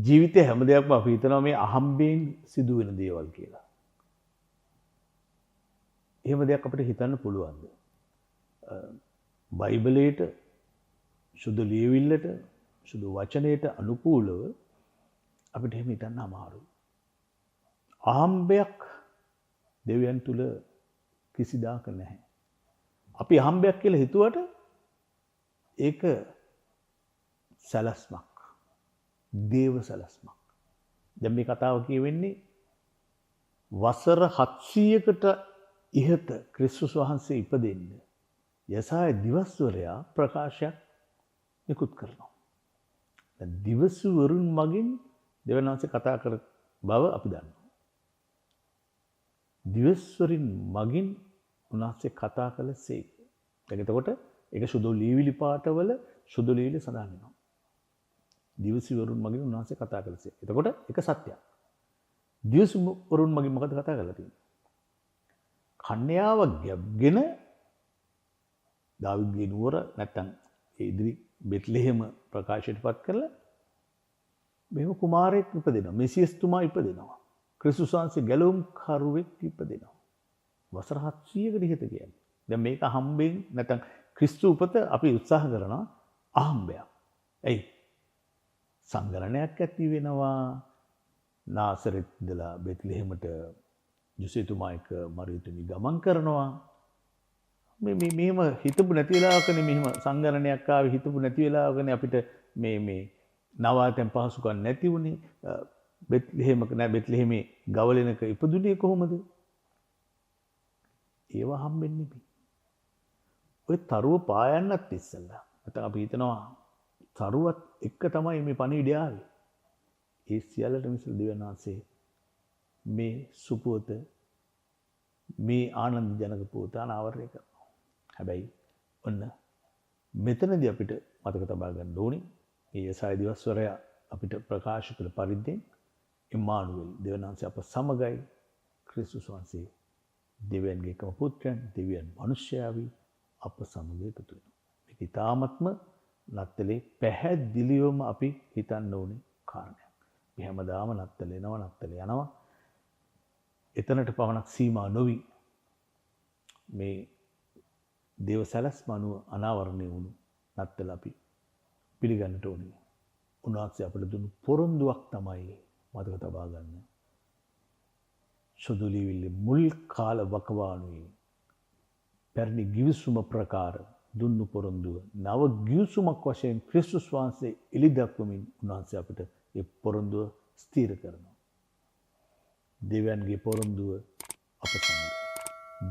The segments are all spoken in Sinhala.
ජීවිතේ හැම දෙයක්ම අපි හිතනවා මේ අහම්බෙන් සිදුවෙන දේවල් කියලා. එහෙම දෙයක් අපිට හිතන්න පුළුවන්ද? බයිබලයට සුදු ලියවිල්ලට සුදු වචනයට අනුකූලව අපිට එහෙම හිතන්න අමාරුයි. අහම්බයක් දෙවියන් තුල කිසිදාක නැහැ. අපි අහම්බයක් කියලා හිතුවට ඒක සැලැස්මක්. දේව සැලැස්මක්. දැන් මේ කතාව කියවෙන්නේ වසර 700කට ඉහත ක්‍රිස්තුස් වහන්සේ ඉපදෙන්න යසාය දිවස්වරයා ප්‍රකාශයක් නිකුත් කරනවා. දැන් දිවස්වරුන් මගින් දෙවියන් වහන්සේ කතා කර බව අපි දන්නවා. දිවස්වරින් මගින් උන්වහන්සේ කතා කළසේ. දැන් එතකොට ඒක සුදු ලියවිලි පාටවල සුදු ලියවිලි සඳහන් වෙනවා. දිවස්වරුන් මගින් උන්වහන්සේ කතා කළසේ. එතකොට ඒක සත්‍යයක්. දිවස්වරුන් මගින් මොකද කතා කරලා තියෙන්නේ? කන්‍යාවක් ගැබ්ගෙන දාවිද්ගේ නුවර නැත්තම් ඒ ඉදිරි බෙත්ලෙහෙම ප්‍රකාශයටපත් කරලා මෙහෙම කුමාරයෙක් ඉපදෙනවා. මෙසියස් තුමා ඉපදෙනවා. ක්‍රිස්තුස් වහන්සේ ගැලවුම් කරුවෙක් ඉපදෙනවා. වසර 700කට ඉහත කියන්නේ. දැන් මේක හම්බෙන් නැත්තම් ක්‍රිස්තු උපත අපි උත්සාහ කරනවා අහම්බයක්. එයි සංගරණයක් ඇති වෙනවා. නාසරෙත් ඉඳලා බෙත්ලෙහෙමට යුසේතුමා එක්ක මරියතුමි ගමන් කරනවා. මෙහෙම හිතපු නැති වෙලාවකනේ මෙහෙම සංගරණයක් ආවේ. හිතපු නැති වෙලාවකනේ අපිට මේ නවාතැන් පහසුකම් නැති වුණේ. බෙත්ලෙහෙමක නෑ බෙත්ලෙහෙමේ ගවලෙනක ඉපදුනේ කොහොමද? ඒව හම්බෙන්නේ නෙමෙයි. ඔය තරුව පායන්නත් ඉස්සෙල්ලා. නැත්නම් අපි හිතනවා තරුවත් එක්ක තමයි මේ පණිවිඩය ආවේ. ඒ සියල්ලට මිසල දෙවියන් වහන්සේ මේ සුපුවත මේ ආනන්ද ජනක පුවත අනාවරණය කරනවා. හැබැයි ඔන්න මෙතනදී අපිට මතක තබා ගන්න ඕනේ මේ යසාය දිවස්වරයා අපිට ප්‍රකාශ කළ පරිද්දෙන් ඉම්මානුවෙල් දෙවියන් වහන්සේ අප සමගයි. ක්‍රිස්තුස් වහන්සේ දෙවියන්ගේ එකම පුත්‍රයන් දෙවියන් මිනිස්යාවි අප සමග එකතු වෙනවා. මේක ඊ타ත්ම නත්තලේ පැහැදිලිවම අපි හිතන්න ඕනේ කාරණයක්. මේ හැමදාම නත්තල යනවා. එතනට පමණක් සීමා නොවි මේ දේව සැලැස්ම අනුව අනාවරණය වුණු නත්තල අපි පිළිගන්නට ඕනේ. උන්වහන්සේ අපට දුන්නු පොරොන්දුවක් තමයි මතක තබා ගන්න. සුදු ලියවිල්ලේ මුල් කාල වකවානුවේ පැරණි ගිවිසුම ප්‍රකාර දුන්නු පොරොන්දුව නව ගිවිසුමක් වශයෙන් ක්‍රිස්තුස් වහන්සේ එළිදක්වමින් උන්වහන්සේ අපිට ඒ පොරොන්දුව ස්ථිර කරනවා. දෙවියන්ගේ පොරොන්දුව අප සමගයි.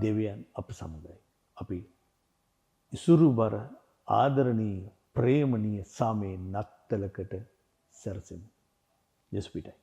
දෙවියන් අප සමගයි. අපි ඉසුරුබර ආදරණීය ප්‍රේමණීය සාමේ නත්තලකට සැරසෙමු. යස් පිටයි.